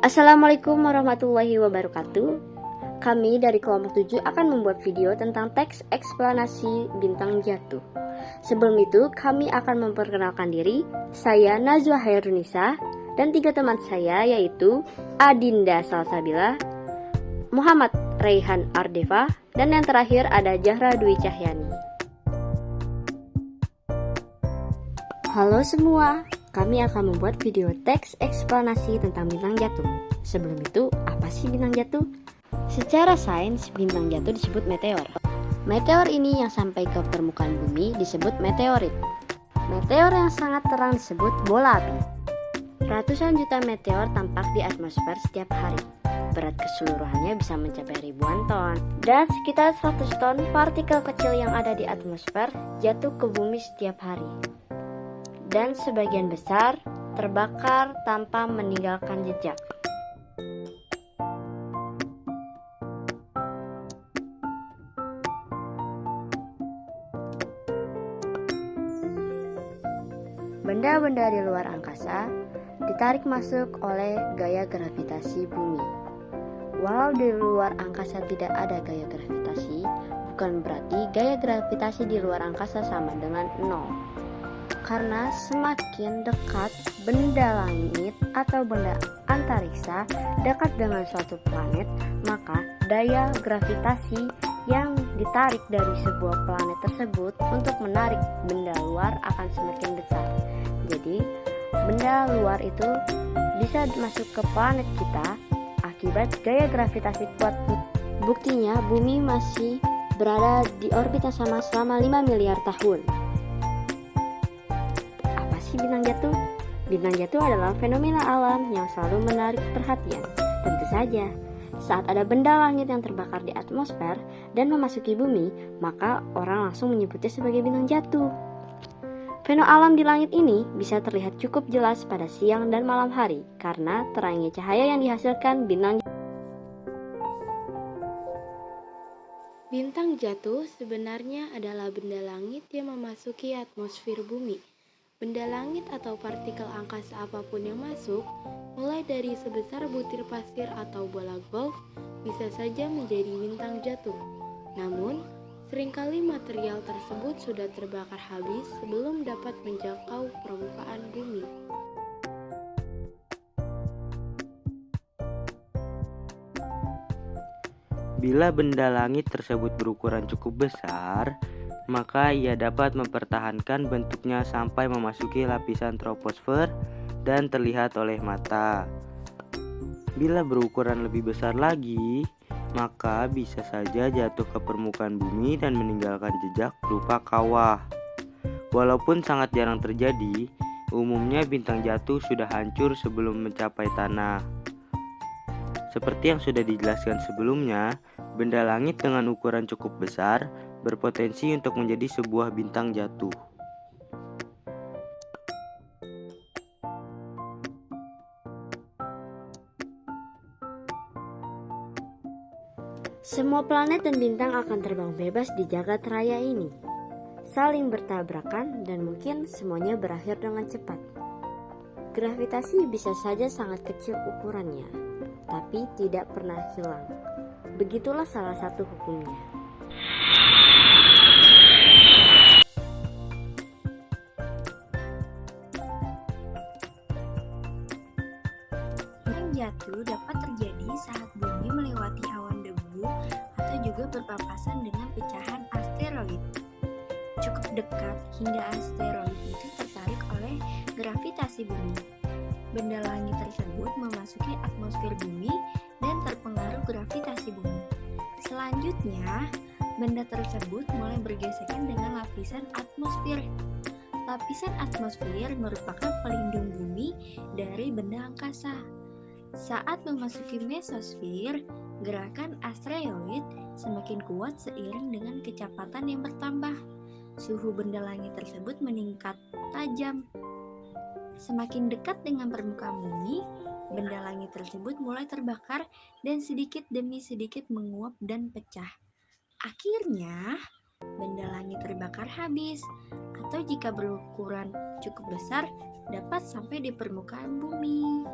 Assalamualaikum warahmatullahi wabarakatuh. Kami dari kelompok 7 akan membuat video tentang teks eksplanasi bintang jatuh. Sebelum itu, kami akan memperkenalkan diri. Saya Najwa Hairunisa dan 3 teman saya, yaitu Adinda Salsabila, Muhammad Raihan Ardeva, dan yang terakhir ada Zahra Dwi Cahyani. Halo semua, kami akan membuat video teks eksplanasi tentang bintang jatuh. Sebelum itu, apa sih bintang jatuh? Secara sains, bintang jatuh disebut meteor. Meteor ini yang sampai ke permukaan bumi disebut meteorit. Meteor yang sangat terang disebut bola api. Ratusan juta meteor tampak di atmosfer setiap hari. Berat keseluruhannya bisa mencapai ribuan ton. Dan sekitar 100 ton partikel kecil yang ada di atmosfer jatuh ke bumi setiap hari. Dan sebagian besar terbakar tanpa meninggalkan jejak. Benda-benda di luar angkasa ditarik masuk oleh gaya gravitasi bumi. Walau di luar angkasa tidak ada gaya gravitasi, bukan berarti gaya gravitasi di luar angkasa sama dengan nol. Karena semakin dekat benda langit atau benda antariksa dekat dengan suatu planet, maka daya gravitasi yang ditarik dari sebuah planet tersebut untuk menarik benda luar akan semakin besar. Jadi, benda luar itu bisa masuk ke planet kita akibat gaya gravitasi kuat. Buktinya, bumi masih berada di orbit yang sama selama 5 miliar tahun. Bintang jatuh? Bintang jatuh adalah fenomena alam yang selalu menarik perhatian. Tentu saja, saat ada benda langit yang terbakar di atmosfer dan memasuki bumi, maka orang langsung menyebutnya sebagai bintang jatuh. Fenomena alam di langit ini bisa terlihat cukup jelas pada siang dan malam hari karena terangnya cahaya yang dihasilkan bintang jatuh. Bintang jatuh sebenarnya adalah benda langit yang memasuki atmosfer bumi. Benda langit atau partikel angkasa apapun yang masuk, mulai dari sebesar butir pasir atau bola golf, bisa saja menjadi bintang jatuh. Namun, seringkali material tersebut sudah terbakar habis sebelum dapat menjangkau permukaan bumi. Bila benda langit tersebut berukuran cukup besar, maka ia dapat mempertahankan bentuknya sampai memasuki lapisan troposfer dan terlihat oleh mata. Bila berukuran lebih besar lagi, maka bisa saja jatuh ke permukaan bumi dan meninggalkan jejak berupa kawah. Walaupun sangat jarang terjadi, umumnya bintang jatuh sudah hancur sebelum mencapai tanah. Seperti yang sudah dijelaskan sebelumnya, benda langit dengan ukuran cukup besar berpotensi untuk menjadi sebuah bintang jatuh. Semua planet dan bintang akan terbang bebas di jagat raya ini, saling bertabrakan dan mungkin semuanya berakhir dengan cepat. Gravitasi bisa saja sangat kecil ukurannya, tapi tidak pernah hilang. Begitulah salah satu hukumnya. Bintang jatuh dapat terjadi saat bumi melewati awan debu atau juga berpapasan dengan pecahan asteroid. Cukup dekat hingga asteroid itu tertarik oleh gravitasi bumi. Benda langit tersebut memasuki atmosfer bumi dan terpengaruh gravitasi bumi. Selanjutnya, benda tersebut mulai bergesekan dengan lapisan atmosfer. Lapisan atmosfer merupakan pelindung bumi dari benda angkasa. Saat memasuki mesosfer, gerakan asteroid semakin kuat seiring dengan kecepatan yang bertambah. Suhu benda langit tersebut meningkat tajam. Semakin dekat dengan permukaan bumi, benda langit tersebut mulai terbakar dan sedikit demi sedikit menguap dan pecah. Akhirnya, benda langit terbakar habis, atau jika berukuran cukup besar, dapat sampai di permukaan bumi.